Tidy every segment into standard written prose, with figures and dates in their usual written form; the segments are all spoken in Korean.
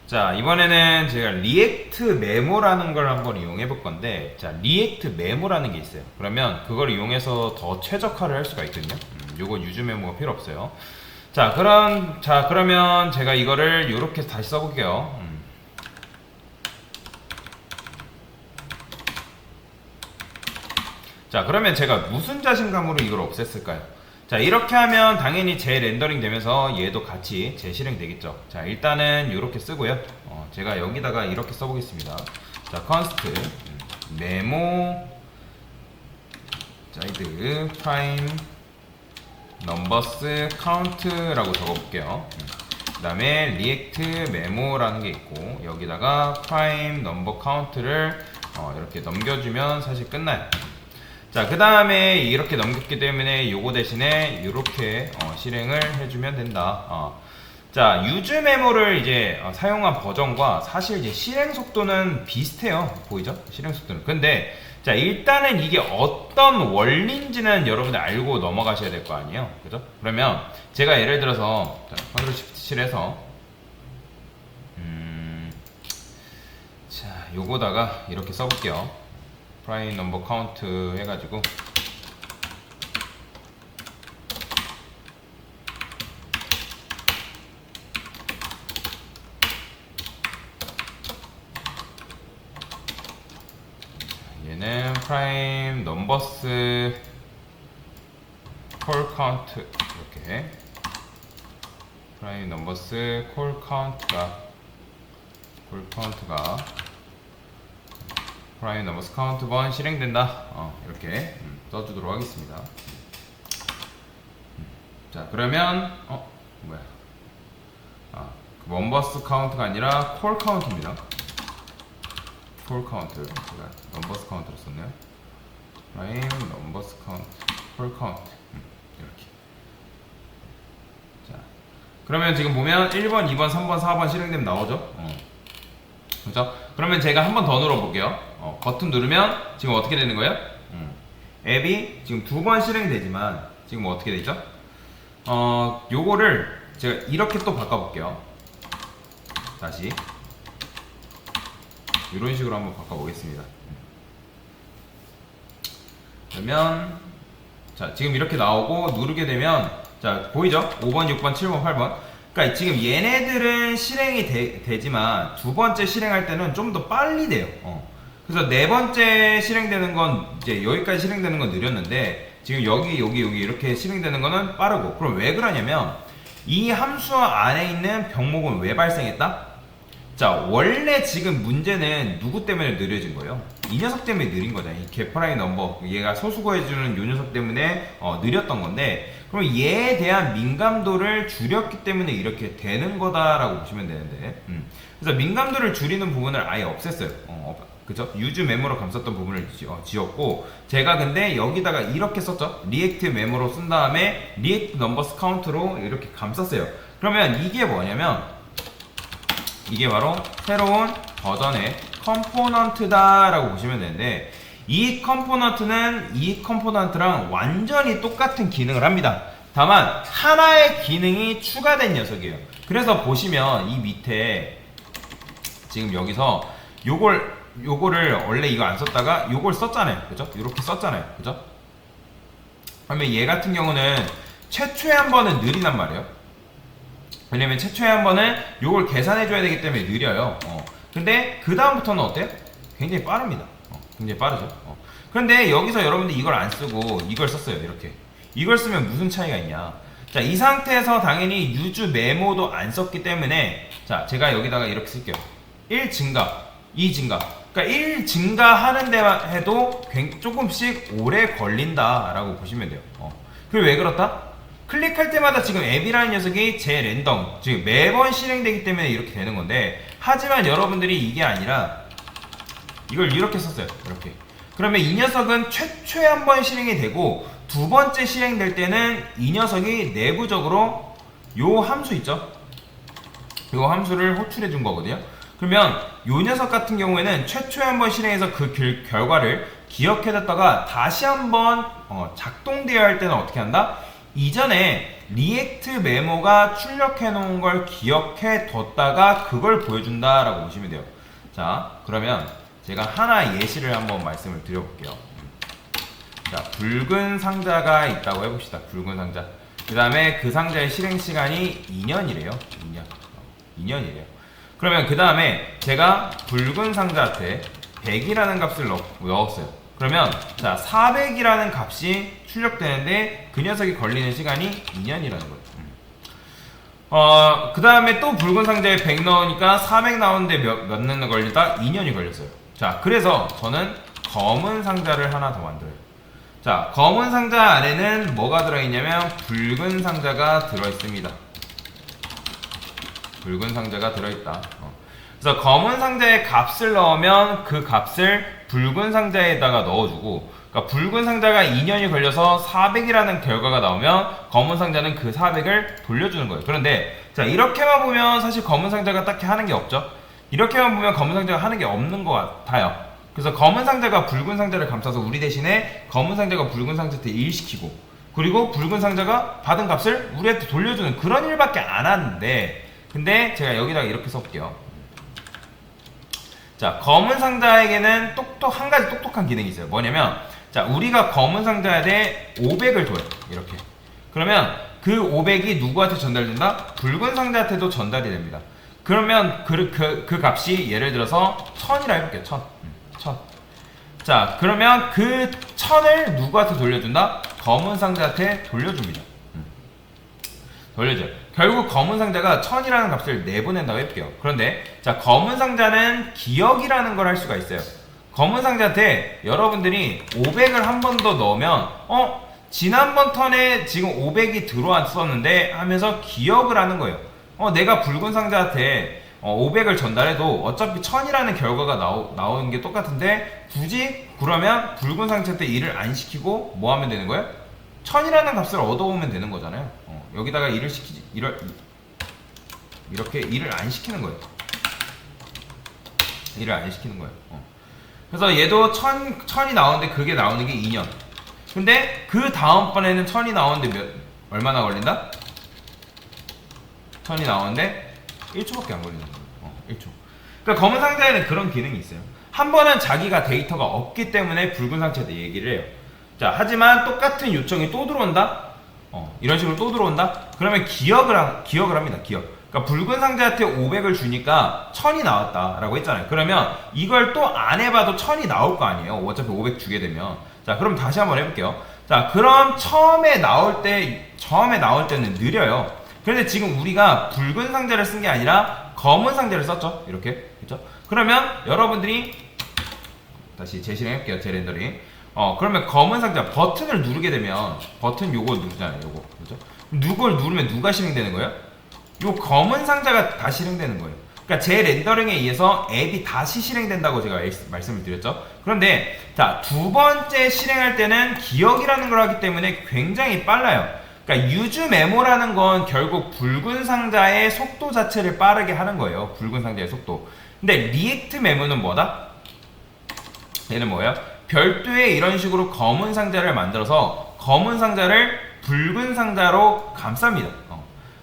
자, 이번에는 제가 리액트 메모라는 걸 한번 이용해 볼 건데, 자, 리액트 메모라는 게 있어요. 그러면 그걸 이용해서 더 최적화를 할 수가 있거든요. 요거 유즈 메모가 필요 없어요. 자, 그러면 제가 이거를 이렇게 다시 써볼게요. 자, 그러면 제가 무슨 자신감으로 이걸 없앴을까요? 자, 이렇게 하면 당연히 재렌더링 되면서 얘도 같이 재실행 되겠죠. 자, 일단은 이렇게 쓰고요. 제가 여기다가 이렇게 써보겠습니다. 자, const 메모 자이드 prime numbers count라고 적어볼게요. 그 다음에 react 메모라는 게 있고, 여기다가 prime number count를 이렇게 넘겨주면 사실 끝나요. 자, 그 다음에 이렇게 넘겼기 때문에 요거 대신에 이렇게 실행을 해주면 된다. 자, 유즈 메모를 이제 사용한 버전과 사실 이제 실행 속도는 비슷해요. 보이죠? 실행 속도는. 근데 자, 일단은 이게 어떤 원리인지는 여러분들 알고 넘어가셔야 될 거 아니에요. 그죠? 그러면 제가 예를 들어서 컨트롤 시프트 7에서 자, 요거다가 이렇게 써볼게요. 프라임 넘버 카운트 해가지고 얘는 프라임 넘버스 콜 카운트, 이렇게 프라임 넘버스 콜 카운트가 프라임 넘버스 카운트 번 실행된다. 이렇게 써주도록 하겠습니다. 자, 그러면 뭐야? 그 넘버스 카운트가 아니라 콜 카운트입니다. 콜 카운트. 제가 넘버스 카운트로 썼네요. 프라임 넘버스 카운트, 콜 카운트. 이렇게. 자, 그러면 지금 보면 1번, 2번, 3번, 4번 실행되면 나오죠? 그죠? 그러면 제가 한 번 더 눌러볼게요. 버튼 누르면 지금 어떻게 되는 거예요? 앱이 지금 2번 실행되지만 지금 어떻게 되죠? 요거를 제가 이렇게 또 바꿔볼게요. 다시 이런 식으로 한번 바꿔보겠습니다. 그러면 자, 지금 이렇게 나오고 누르게 되면 자, 보이죠? 5번, 6번, 7번, 8번. 그러니까 지금 얘네들은 실행이 되지만 두 번째 실행할 때는 좀 더 빨리 돼요. 그래서 네 번째 실행되는 건 이제 여기까지 실행되는 건 느렸는데 지금 여기 이렇게 실행되는 거는 빠르고. 그럼 왜 그러냐면 이 함수 안에 있는 병목은 왜 발생했다? 자, 원래 지금 문제는 누구 때문에 느려진 거예요? 이 녀석 때문에 느린 거잖아요. 이 개프라임 넘버, 얘가 소수거해주는 요 녀석 때문에 느렸던 건데, 그럼 얘에 대한 민감도를 줄였기 때문에 이렇게 되는 거다라고 보시면 되는데, 그래서 민감도를 줄이는 부분을 아예 없앴어요. 그죠? 유즈 메모로 감쌌던 부분을 지웠고, 제가 근데 여기다가 이렇게 썼죠? 리액트 메모로 쓴 다음에 리액트 넘버스 카운트로 이렇게 감쌌어요. 그러면 이게 뭐냐면 이게 바로 새로운 버전의 컴포넌트다 라고 보시면 되는데, 이 컴포넌트는 이 컴포넌트랑 완전히 똑같은 기능을 합니다. 다만 하나의 기능이 추가된 녀석이에요. 그래서 보시면 이 밑에 지금 여기서 요거를 원래 이거 안 썼다가 요걸 썼잖아요. 그죠? 이렇게 썼잖아요. 그죠? 그러면 얘 같은 경우는 최초에 한 번은 느리단 말이에요. 왜냐면 최초에 한 번은 요걸 계산해줘야 되기 때문에 느려요. 근데 그 다음부터는 어때요? 굉장히 빠릅니다. 굉장히 빠르죠. 그런데 여기서 여러분들 이걸 안 쓰고 이걸 썼어요. 이렇게. 이걸 쓰면 무슨 차이가 있냐? 자, 이 상태에서 당연히 유즈 메모도 안 썼기 때문에 자, 제가 여기다가 이렇게 쓸게요. 1 증가, 2 증가. 그러니까 1 증가하는 데만 해도 조금씩 오래 걸린다라고 보시면 돼요. 그리고 왜 그렇다? 클릭할 때마다 지금 앱이라는 녀석이 재랜덤, 즉 매번 실행되기 때문에 이렇게 되는 건데, 하지만 여러분들이 이게 아니라 이걸 이렇게 썼어요. 이렇게. 그러면 이 녀석은 최초에 한 번 실행이 되고 두 번째 실행될 때는 이 녀석이 내부적으로 요 함수 있죠? 요 함수를 호출해 준 거거든요. 그러면 요 녀석 같은 경우에는 최초에 한 번 실행해서 그 결과를 기억해뒀다가 다시 한번 작동되어야 할 때는 어떻게 한다? 이전에 리액트 메모가 출력해 놓은 걸 기억해 뒀다가 그걸 보여준다라고 보시면 돼요. 자, 그러면 제가 하나 예시를 한번 말씀을 드려볼게요. 자, 붉은 상자가 있다고 해봅시다. 붉은 상자. 그 다음에 그 상자의 실행 시간이 2년이래요. 2년이래요. 그러면 그 다음에 제가 붉은 상자한테 100이라는 값을 넣었어요. 그러면 자, 400이라는 값이 출력되는데 그 녀석이 걸리는 시간이 2년이라는 거예요. 그 다음에 또 붉은 상자에 100 넣으니까 400 나오는데 몇 년 걸리다? 2년이 걸렸어요. 자, 그래서 저는 검은 상자를 하나 더 만들어요. 자, 검은 상자 안에는 뭐가 들어있냐면 붉은 상자가 들어있습니다. 붉은 상자가 들어있다. 그래서 검은 상자에 값을 넣으면 그 값을 붉은 상자에다가 넣어주고, 그러니까 붉은 상자가 2년이 걸려서 400이라는 결과가 나오면 검은 상자는 그 400을 돌려주는 거예요. 그런데 자, 이렇게만 보면 사실 검은 상자가 딱히 하는 게 없죠. 이렇게만 보면 검은 상자가 하는 게 없는 것 같아요. 그래서 검은 상자가 붉은 상자를 감싸서 우리 대신에 검은 상자가 붉은 상자한테 일시키고, 그리고 붉은 상자가 받은 값을 우리한테 돌려주는 그런 일밖에 안 하는데, 근데 제가 여기다가 이렇게 써볼게요. 자, 검은 상자에게는 한 가지 똑똑한 기능이 있어요. 뭐냐면, 자, 우리가 검은 상자에 500을 둬요. 이렇게. 그러면 그 500이 누구한테 전달된다? 붉은 상자한테도 전달이 됩니다. 그러면 그 값이 예를 들어서 1000이라 해볼게요. 1000. 자, 그러면 그 1000을 누구한테 돌려준다? 검은 상자한테 돌려줍니다. 돌려줘요. 결국 검은 상자가 1000이라는 값을 내보낸다고 해볼게요. 그런데 자, 검은 상자는 기억이라는 걸 할 수가 있어요. 검은 상자한테 여러분들이 500을 한 번 더 넣으면 지난번 턴에 지금 500이 들어왔었는데 하면서 기억을 하는 거예요. 내가 붉은 상자한테 500을 전달해도 어차피 1000이라는 결과가 나오는 게 똑같은데 굳이 그러면 붉은 상자한테 일을 안 시키고 뭐 하면 되는 거예요? 1000이라는 값을 얻어오면 되는 거잖아요. 여기다가 이렇게 일을 안 시키는 거예요. 일을 안 시키는 거예요. 그래서 얘도 1000이 나오는데 그게 나오는 게 2년. 근데 그 다음번에는 1000이 나오는데 얼마나 걸린다? 1000이 나오는데 1초밖에 안 걸리는 거예요. 1초. 그러니까 검은 상자에는 그런 기능이 있어요. 한 번은 자기가 데이터가 없기 때문에 붉은 상자한테 얘기를 해요. 자, 하지만 똑같은 요청이 또 들어온다? 이런 식으로 또 들어온다? 그러면 기억을 합니다. 그러니까 붉은 상자한테 500을 주니까 1000이 나왔다라고 했잖아요. 그러면 이걸 또 안 해봐도 1000이 나올 거 아니에요. 어차피 500 주게 되면. 자, 그럼 다시 한번 해볼게요. 자, 그럼 처음에 나올 때는 느려요. 그런데 지금 우리가 붉은 상자를 쓴 게 아니라 검은 상자를 썼죠. 이렇게. 그렇죠? 그러면 여러분들이 다시 재실행할게요. 재렌더링. 그러면 검은 상자 버튼을 누르게 되면 버튼 요걸 누르잖아요. 요거. 그죠? 이걸 누르면 누가 실행되는 거예요? 요 검은 상자가 다 실행되는 거예요. 그러니까 제 렌더링에 의해서 앱이 다시 실행된다고 제가 말씀을 드렸죠. 그런데 자, 두 번째 실행할 때는 기억이라는 걸 하기 때문에 굉장히 빨라요. 그러니까 유즈 메모라는 건 결국 붉은 상자의 속도 자체를 빠르게 하는 거예요. 붉은 상자의 속도. 근데 리액트 메모는 뭐다? 얘는 뭐예요? 별도의 이런 식으로 검은 상자를 만들어서 검은 상자를 붉은 상자로 감쌉니다.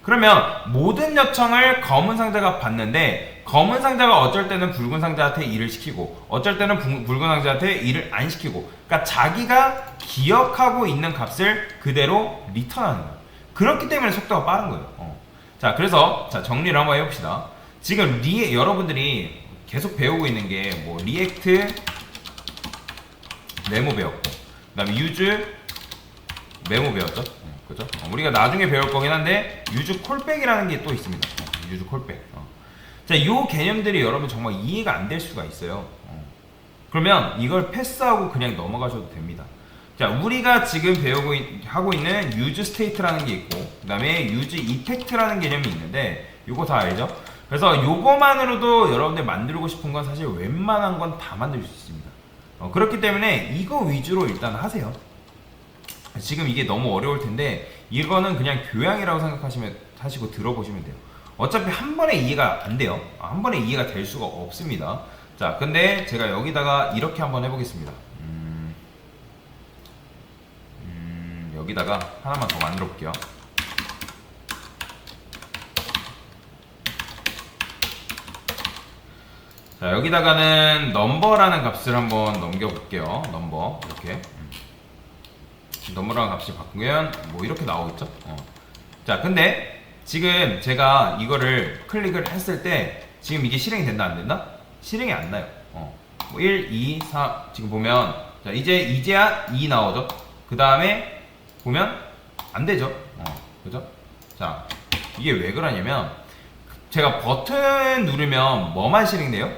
그러면 모든 요청을 검은 상자가 받는데 검은 상자가 어쩔 때는 붉은 상자한테 일을 시키고 어쩔 때는 붉은 상자한테 일을 안 시키고, 그러니까 자기가 기억하고 있는 값을 그대로 리턴하는 거예요. 그렇기 때문에 속도가 빠른 거예요. 자, 그래서 자, 정리를 한번 해봅시다. 지금 여러분들이 계속 배우고 있는 게 뭐 리액트 메모 배웠고, 그 다음에 유즈 메모 배웠죠. 그죠? 우리가 나중에 배울 거긴 한데 유즈 콜백이라는 게 또 있습니다. 유즈 콜백. 자, 이 개념들이 여러분 정말 이해가 안 될 수가 있어요. 그러면 이걸 패스하고 그냥 넘어가셔도 됩니다. 자, 우리가 지금 하고 있는 유즈 스테이트라는 게 있고, 그 다음에 유즈 이펙트라는 개념이 있는데 요거 다 알죠? 그래서 요거만으로도 여러분들 만들고 싶은 건 사실 웬만한 건 다 만들 수 있습니다. 그렇기 때문에 이거 위주로 일단 하세요. 지금 이게 너무 어려울 텐데 이거는 그냥 교양이라고 하시고 들어보시면 돼요. 어차피 한 번에 이해가 안 돼요. 한 번에 이해가 될 수가 없습니다. 자, 근데 제가 여기다가 이렇게 한번 해보겠습니다. 여기다가 하나만 더 만들어 볼게요. 자, 여기다가는 넘버라는 값을 한번 넘겨볼게요. 넘버 이렇게 넘버라는 값이 바꾸면 뭐 이렇게 나오겠죠. 자, 근데 지금 제가 이거를 클릭을 했을 때 지금 이게 실행이 된다 안 된다? 실행이 안 나요. 뭐 1, 2, 4 지금 보면 자, 이제야 2 나오죠. 그 다음에 보면 안 되죠. 그죠? 자, 이게 왜 그러냐면 제가 버튼 누르면 뭐만 실행돼요?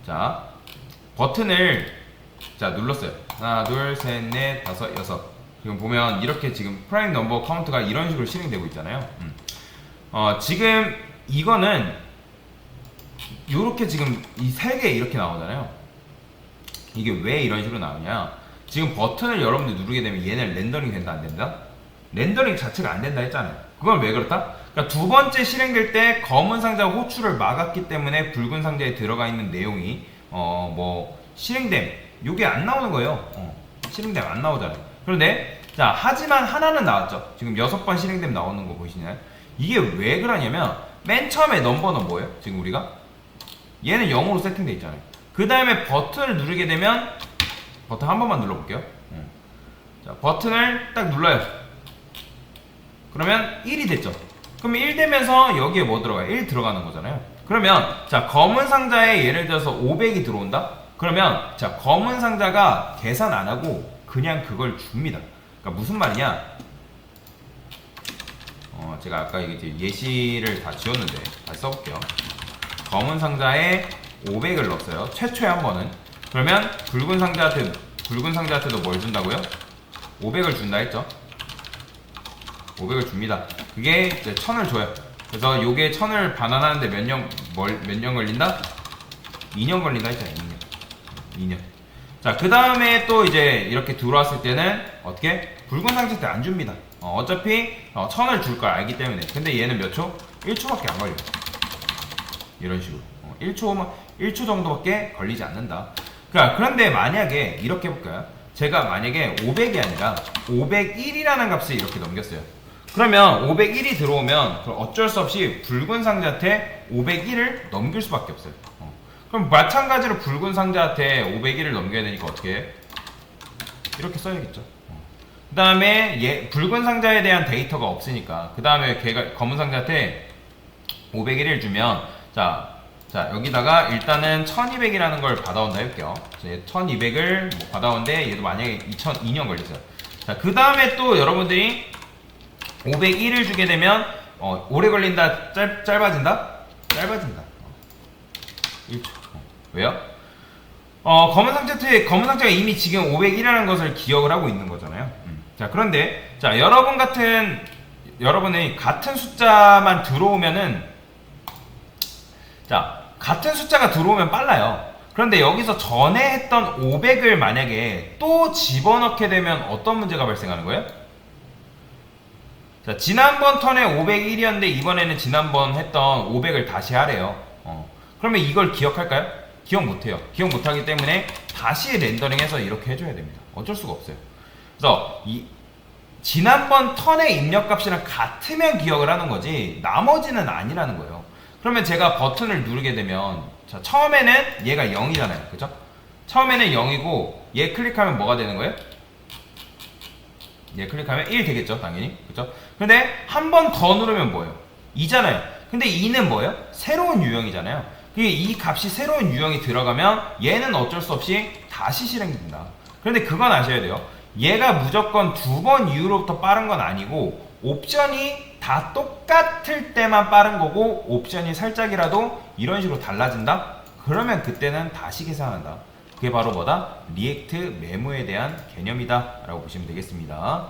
자, 버튼을 자 눌렀어요. 하나, 둘, 셋, 넷, 다섯, 여섯. 지금 보면 이렇게 지금 프라임 넘버 카운트가 이런 식으로 실행되고 있잖아요. 지금 이거는 요렇게 지금 이 세 개 이렇게 나오잖아요. 이게 왜 이런 식으로 나오냐? 지금 버튼을 여러분들 누르게 되면 얘는 렌더링 된다 안 된다? 렌더링 자체가 안 된다 했잖아요. 그건 왜 그렇다? 그러니까 두 번째 실행될 때 검은 상자 호출을 막았기 때문에 붉은 상자에 들어가 있는 내용이 뭐 실행됨 요게 안 나오는 거예요. 실행됨 안 나오잖아요. 그런데 자, 하지만 하나는 나왔죠. 지금 6번 실행됨 나오는 거 보이시나요? 이게 왜 그러냐면 맨 처음에 넘버는 뭐예요? 지금 우리가 얘는 0으로 세팅돼 있잖아요. 그 다음에 버튼을 누르게 되면 버튼 한 번만 눌러볼게요. 자, 버튼을 딱 눌러요. 그러면 1이 됐죠. 그러면 1 되면서 여기에 뭐 들어가요? 1 들어가는 거잖아요. 그러면 자, 검은 상자에 예를 들어서 500이 들어온다? 그러면 자, 검은 상자가 계산 안 하고 그냥 그걸 줍니다. 그러니까 무슨 말이냐? 제가 아까 이게 예시를 다 지웠는데 다시 써볼게요. 검은 상자에 500을 넣었어요. 최초에 한 번은. 그러면 붉은 상자한테도 뭘 준다고요? 500을 준다 했죠. 500을 줍니다. 그게 이제 1000을 줘요. 그래서 요게 1000을 반환하는데 몇 년 걸린다? 2년 걸린다 했잖아요. 2년. 자, 그 다음에 또 이제 이렇게 들어왔을 때는 어떻게? 붉은 상자한테 안 줍니다. 어차피 1000을 줄 걸 알기 때문에. 근데 얘는 몇 초? 1초밖에 안 걸려요. 이런 식으로. 1초 정도밖에 걸리지 않는다. 그런데 만약에 이렇게 해볼까요? 제가 만약에 500이 아니라 501이라는 값을 이렇게 넘겼어요. 그러면 501이 들어오면 어쩔 수 없이 붉은 상자한테 501을 넘길 수밖에 없어요. 그럼 마찬가지로 붉은 상자한테 501을 넘겨야 되니까 어떻게 해? 이렇게 써야겠죠. 그 다음에 붉은 상자에 대한 데이터가 없으니까 그 다음에 걔가 검은 상자한테 501을 주면 자, 여기다가 일단은 1200이라는 걸 받아온다 해볼게요. 1200을 뭐 받아온데 얘도 만약에 2년 걸렸어요. 자, 그 다음에 또 여러분들이 501을 주게 되면 오래 걸린다, 짧아진다? 짧아진다. 1초. 왜요? 검은 상자가 이미 지금 501이라는 것을 기억을 하고 있는 거잖아요. 자, 그런데 자, 여러분이 같은 숫자만 들어오면은 자, 같은 숫자가 들어오면 빨라요. 그런데 여기서 전에 했던 500을 만약에 또 집어넣게 되면 어떤 문제가 발생하는 거예요? 자, 지난번 턴에 501이었는데 이번에는 지난번 했던 500을 다시 하래요. 그러면 이걸 기억할까요? 기억 못해요. 기억 못하기 때문에 다시 렌더링해서 이렇게 해줘야 됩니다. 어쩔 수가 없어요. 그래서 지난번 턴의 입력값이랑 같으면 기억을 하는 거지 나머지는 아니라는 거예요. 그러면 제가 버튼을 누르게 되면 자, 처음에는 얘가 0이잖아요. 그죠? 처음에는 0이고 얘 클릭하면 뭐가 되는 거예요? 얘 클릭하면 1 되겠죠. 당연히. 그죠? 근데 한 번 더 누르면 뭐예요? 2잖아요. 근데 2는 뭐예요? 새로운 유형이잖아요. 이 값이 새로운 유형이 들어가면 얘는 어쩔 수 없이 다시 실행된다. 그런데 그건 아셔야 돼요. 얘가 무조건 2번 이후로부터 빠른 건 아니고 옵션이 다 똑같을 때만 빠른 거고 옵션이 살짝이라도 이런 식으로 달라진다? 그러면 그때는 다시 계산한다. 그게 바로 뭐다? 리액트 메모에 대한 개념이다 라고 보시면 되겠습니다.